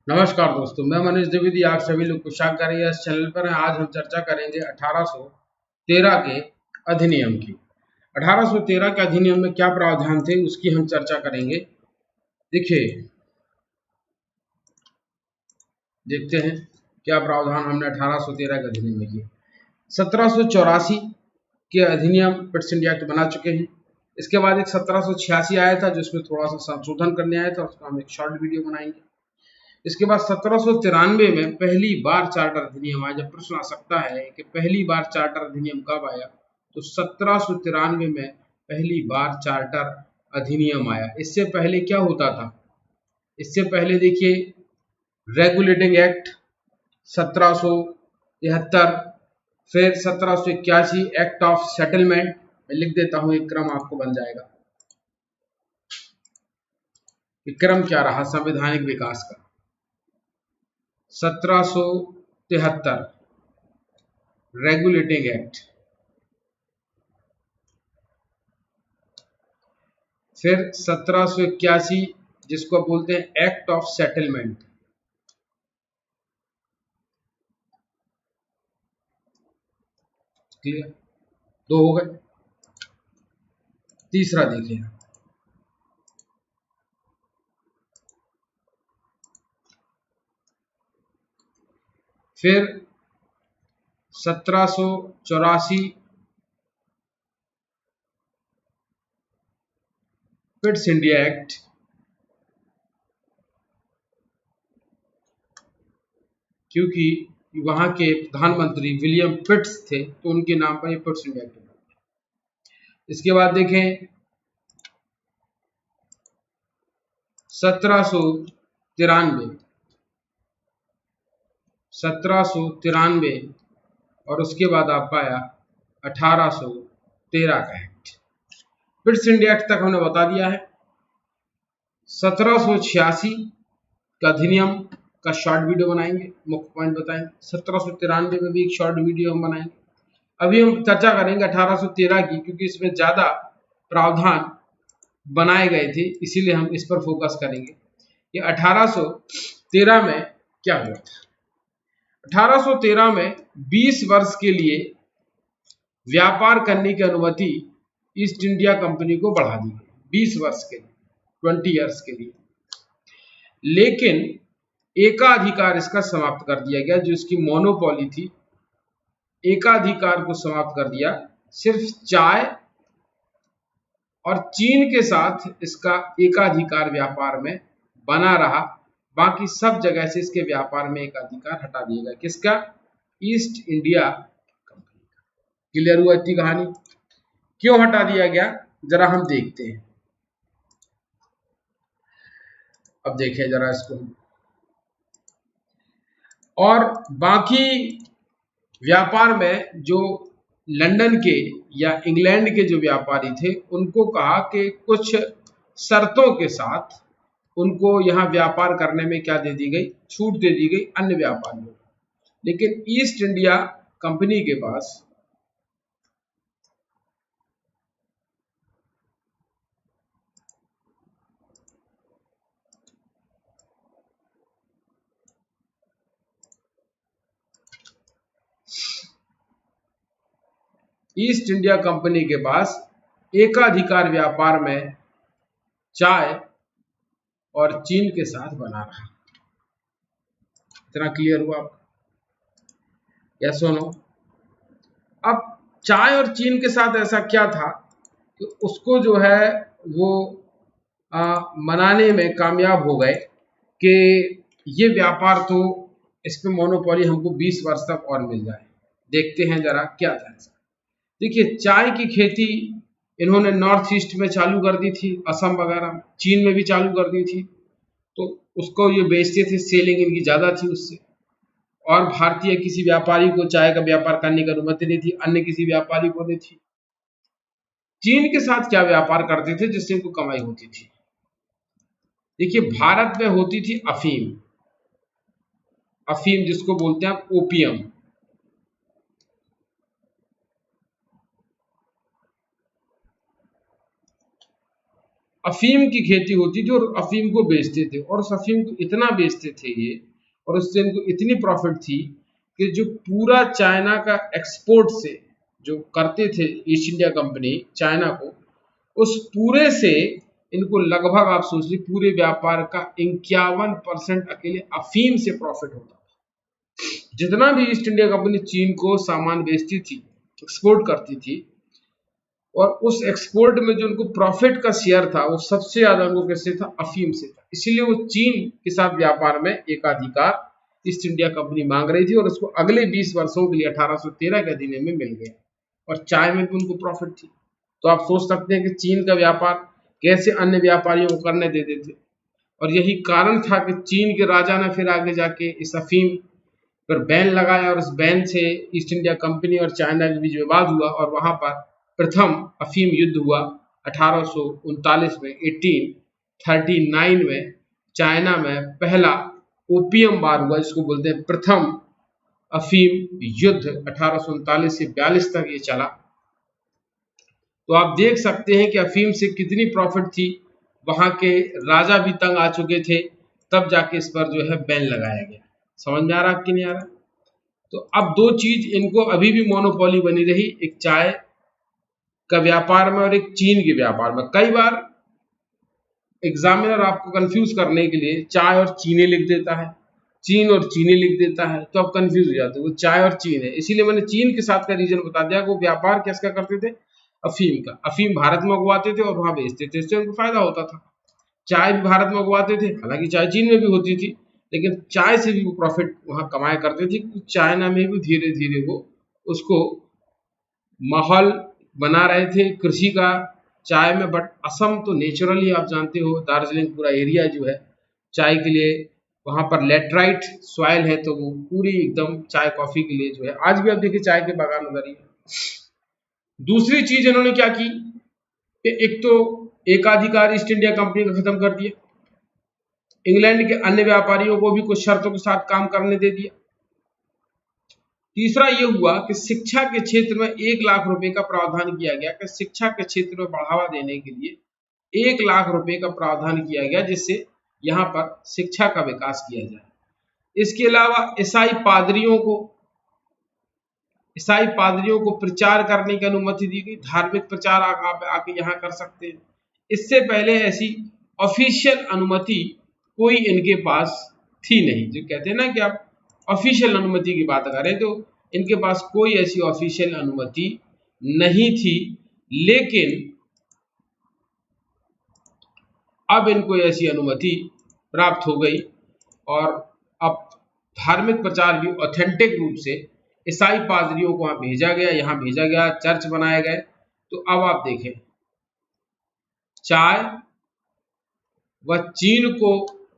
नमस्कार दोस्तों, मैं मनीष द्विवेदी आप सभी लोग को स्वागत करेंगे इस चैनल पर। आज हम चर्चा करेंगे 1813 के अधिनियम की। 1813 के अधिनियम में क्या प्रावधान थे उसकी हम चर्चा करेंगे। देखिए, देखते हैं क्या प्रावधान हमने 1813 के अधिनियम में किए। 1784 के अधिनियम पिट्स इंडिया एक्ट बना चुके हैं। इसके बाद एक 1786 आया था जिसमें थोड़ा सा संशोधन करने आया था, उसका हम एक शॉर्ट वीडियो बनाएंगे। इसके बाद 1793 में पहली बार चार्टर अधिनियम आया। जब प्रश्न आ सकता है कि पहली बार चार्टर अधिनियम कब आया, तो 1793 में पहली बार चार्टर अधिनियम आया। इससे पहले क्या होता था? इससे पहले देखिए, रेगुलेटिंग एक्ट 1773, फिर 1781 एक्ट ऑफ सेटलमेंट। मैं लिख देता हूं, एक क्रम आपको बन जाएगा। क्रम क्या रहा संवैधानिक विकास का? 1773 रेगुलेटिंग एक्ट, फिर 1781 जिसको बोलते हैं एक्ट ऑफ सेटलमेंट। क्लियर? दो हो गए। तीसरा देखिए, फिर 1784 पिट्स इंडिया एक्ट, क्योंकि वहां के प्रधानमंत्री विलियम पिट्स थे तो उनके नाम पर ये पिट्स इंडिया एक्ट बना। इसके बाद देखें 1793 और उसके बाद आप पाया 1813 का एक्ट। पिट्स इंडिया एक्ट तक हमने बता दिया है। 1786 का अधिनियम का शॉर्ट वीडियो बनाएंगे, मुख्य पॉइंट बताएंगे। 1793 में भी एक शॉर्ट वीडियो हम बनाएंगे। अभी हम चर्चा करेंगे 1813 की, क्योंकि इसमें ज्यादा प्रावधान बनाए गए थे, इसीलिए हम इस पर फोकस करेंगे कि 1813 में क्या हुआ था। 1813 में 20 वर्ष के लिए व्यापार करने की अनुमति ईस्ट इंडिया कंपनी को बढ़ा दी गई। 20 वर्ष के लिए, 20 ईयर्स के लिए। लेकिन एकाधिकार इसका समाप्त कर दिया गया, जो इसकी मोनोपोली थी, एकाधिकार को समाप्त कर दिया। सिर्फ चाय और चीन के साथ इसका एकाधिकार व्यापार में बना रहा, बाकी सब जगह से इसके व्यापार में एकाधिकार हटा दिया गया। किसका? ईस्ट इंडिया कंपनी का। क्लियर हुआ इतनी कहानी? क्यों हटा दिया गया जरा हम देखते हैं। अब देखिए जरा इसको। और बाकी व्यापार में जो लंदन के या इंग्लैंड के जो व्यापारी थे उनको कहा कि कुछ शर्तों के साथ उनको यहां व्यापार करने में क्या दे दी गई? छूट दे दी गई अन्य व्यापारियों को। लेकिन ईस्ट इंडिया कंपनी के पास ईस्ट इंडिया कंपनी के पास एकाधिकार व्यापार में चाय और चीन के साथ बना रहा। इतना क्लियर हुआ आपको? यस और नो? अब चाय और चीन के साथ ऐसा क्या था कि उसको जो है वो मनाने में कामयाब हो गए कि ये व्यापार तो इस पे मोनोपोली हमको 20 वर्ष तक और मिल जाए। देखते हैं जरा क्या था ऐसा। देखिए, चाय की खेती इन्होंने नॉर्थ ईस्ट में चालू कर दी थी, असम वगैरह में, चीन में भी चालू कर दी थी, तो उसको ये बेचते थे, सेलिंग इनकी ज्यादा थी उससे। और भारतीय किसी व्यापारी को चाय का व्यापार करने की अनुमति नहीं थी, अन्य किसी व्यापारी को नहीं थी। चीन के साथ क्या व्यापार करते थे जिससे इनको कमाई होती थी? देखिए, भारत में होती थी अफीम। अफीम जिसको बोलते हैं आप ओपियम। अफीम की खेती होती थी और अफीम को बेचते थे, और उस अफीम को इतना बेचते थे ये, और उससे इनको इतनी प्रॉफिट थी कि जो पूरा चाइना का एक्सपोर्ट से जो करते थे ईस्ट इंडिया कंपनी चाइना को, उस पूरे से इनको लगभग आप सोच लीजिए पूरे व्यापार का 51% अकेले अफीम से प्रॉफिट होता था। जितना भी ईस्ट इंडिया कंपनी चीन को सामान बेचती थी, एक्सपोर्ट करती थी, और उस एक्सपोर्ट में जो उनको प्रॉफिट का शेयर था वो सबसे ज्यादा उनको किससे था? अफीम से था। इसीलिए वो चीन के साथ व्यापार में एकाधिकार ईस्ट इंडिया कंपनी मांग रही थी, और उसको अगले 20 वर्षों के लिए 1813 के अधिनियम में मिल गया, और चाय में भी उनको प्रॉफिट थी। तो आप सोच सकते हैं कि चीन का व्यापार कैसे अन्य व्यापारियों को करने देते थे, और यही कारण था कि चीन के राजा ने फिर आगे जाके इस अफीम पर बैन लगाया, और उस बैन से ईस्ट इंडिया कंपनी और चाइना के बीच विवाद हुआ, और वहां पर प्रथम अफीम युद्ध हुआ 1839 में, 1839 में चाइना में पहला ओपियम वार हुआ, जिसको बोलते हैं प्रथम अफीम युद्ध। 1839 से 42 तक ये चला। तो आप देख सकते हैं कि अफीम से कितनी प्रॉफिट थी। वहां के राजा भी तंग आ चुके थे, तब जाके इस पर जो है बैन लगाया गया। समझ में आ रहा कि नहीं आ रहा? तो अब दो चीज इनको अभी भी मोनोपोली बनी रही, एक चाय का व्यापार में और एक चीन के व्यापार में। कई बार एग्जामिनर आपको कंफ्यूज करने के लिए चाय और चीनी लिख देता है, चीन और चीनी लिख देता है, तो आप कंफ्यूज हो जाते हो। वो चाय और चीन है, इसीलिए मैंने चीन के साथ का रीजन बता दिया कि वो व्यापार किसका करते थे? अफीम का। अफीम भारत में उगवाते थे और वहां बेचते थे, इससे उनको फायदा होता था। चाय भी भारत में उगवाते थे, हालांकि चाय चीन में भी होती थी, लेकिन चाय से भी वो प्रॉफिट वहां कमाया करते थे। चाइना में भी धीरे धीरे वो उसको माहौल बना रहे थे कृषि का चाय में। बट असम तो नेचुरली आप जानते हो, दार्जिलिंग पूरा एरिया जो है चाय के लिए, वहां पर लेटराइट सॉइल है, तो वो पूरी एकदम चाय कॉफी के लिए जो है। आज भी आप देखिए चाय के बागान उधर ही है। दूसरी चीज इन्होंने क्या की कि एक तो एकाधिकार ईस्ट इंडिया कंपनी का खत्म कर दिया, इंग्लैंड के अन्य व्यापारियों को भी कुछ शर्तों के साथ काम करने दे दिया। तीसरा ये हुआ कि शिक्षा के क्षेत्र में 1 लाख रुपए का प्रावधान किया गया कि शिक्षा के क्षेत्र में बढ़ावा देने के लिए 1 लाख रुपए का प्रावधान किया गया, जिससे यहाँ पर शिक्षा का विकास किया जाए। इसके अलावा ईसाई पादरियों को प्रचार करने की अनुमति दी गई, धार्मिक प्रचार आप आके यहाँ कर सकते हैं। इससे पहले ऐसी ऑफिशियल अनुमति कोई इनके पास थी नहीं। जो कहते हैं ना कि आप ऑफिशियल अनुमति की बात करें, तो इनके पास कोई ऐसी ऑफिशियल अनुमति नहीं थी, लेकिन अब इनको ऐसी अनुमति प्राप्त हो गई, और अब धार्मिक प्रचार भी ऑथेंटिक रूप से ईसाई पादरियों को वहां भेजा गया, यहाँ भेजा गया, चर्च बनाए गए। तो अब आप देखें, चाय व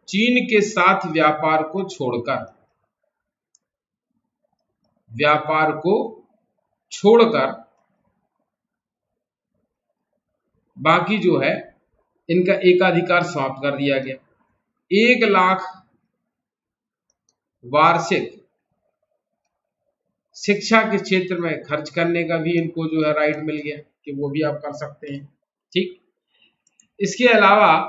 चीन के साथ व्यापार को छोड़कर बाकी जो है इनका एकाधिकार समाप्त कर दिया गया। 1 लाख वार्षिक शिक्षा के क्षेत्र में खर्च करने का भी इनको जो है राइट मिल गया कि वो भी आप कर सकते हैं। ठीक, इसके अलावा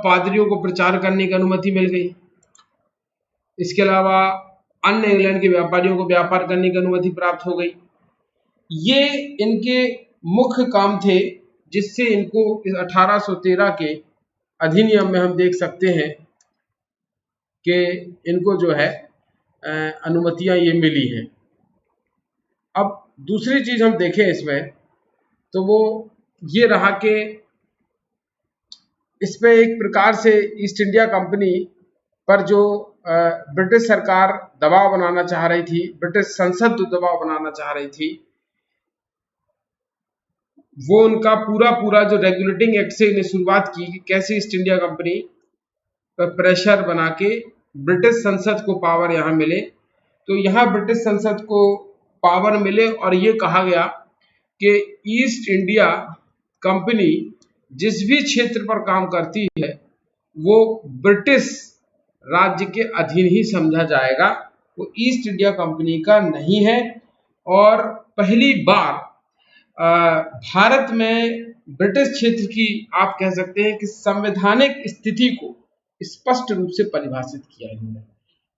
पादरियों को प्रचार करने की अनुमति मिल गई। इसके अलावा अन्य इंग्लैंड के व्यापारियों को व्यापार करने की अनुमति प्राप्त हो गई। ये इनके मुख्य काम थे, जिससे इनको इस 1813 के अधिनियम में हम देख सकते हैं कि इनको जो है अनुमतियां ये मिली हैं। अब दूसरी चीज हम देखें इसमें, तो वो ये रहा कि इसमें एक प्रकार से ईस्ट इंडिया कंपनी पर जो ब्रिटिश सरकार दबाव बनाना चाह रही थी, ब्रिटिश संसद जो दबाव बनाना चाह रही थी, वो उनका पूरा जो रेगुलेटिंग एक्ट से इन्हें शुरुआत की कि कैसे ईस्ट इंडिया कंपनी पर प्रेशर बना के ब्रिटिश संसद को पावर यहाँ मिले। तो यहाँ ब्रिटिश संसद को पावर मिले, और ये कहा गया कि ईस्ट इंडिया कंपनी जिस भी क्षेत्र पर काम करती है वो ब्रिटिश राज्य के अधीन ही समझा जाएगा, वो ईस्ट इंडिया कंपनी का नहीं है। और पहली बार भारत में ब्रिटिश क्षेत्र की आप कह सकते हैं कि संवैधानिक स्थिति को स्पष्ट रूप से परिभाषित किया इन्होंने।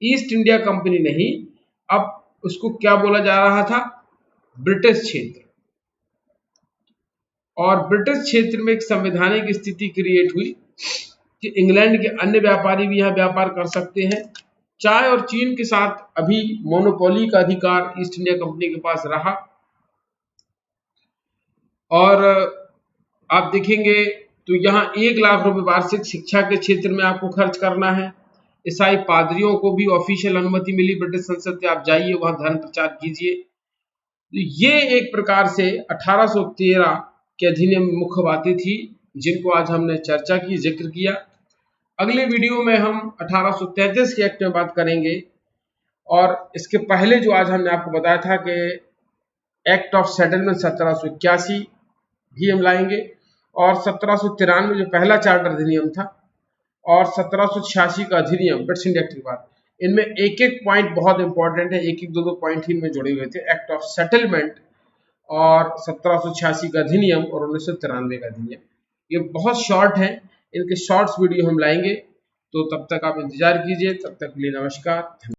ईस्ट इंडिया कंपनी नहीं, अब उसको क्या बोला जा रहा था, ब्रिटिश क्षेत्र। और ब्रिटिश क्षेत्र में एक संवैधानिक स्थिति क्रिएट हुई कि इंग्लैंड के अन्य व्यापारी भी यहाँ व्यापार कर सकते हैं। चाय और चीन के साथ अभी मोनोपोली का अधिकार ईस्ट इंडिया कंपनी के पास रहा। और आप देखेंगे तो यहाँ 1 लाख रुपए वार्षिक शिक्षा के क्षेत्र में आपको खर्च करना है। ईसाई पादरियों को भी ऑफिशियल अनुमति मिली ब्रिटिश संसद से, आप जाइए वहां धर्म प्रचार कीजिए। तो ये एक प्रकार से 1813 के अधिनियम में मुख्य बातें थी जिनको आज हमने चर्चा की, जिक्र किया। अगले वीडियो में हम 1833 के एक्ट में बात करेंगे, और इसके पहले जो आज हमने आपको बताया था कि एक्ट ऑफ सेटलमेंट 1781 भी हम लाएंगे, और 1793 जो पहला चार्टर अधिनियम था, और 1786 का अधिनियम ब्रिटिश इंडिया एक्ट के बाद। इनमें एक एक पॉइंट बहुत इंपॉर्टेंट है, एक एक दो पॉइंट ही इनमें जुड़े हुए थे, एक्ट ऑफ सेटलमेंट और 1786 का अधिनियम और 1993 का अधिनियम। ये बहुत शॉर्ट है, इनके शॉर्ट्स वीडियो हम लाएंगे, तो तब तक आप इंतजार कीजिए। तब तक के लिए नमस्कार।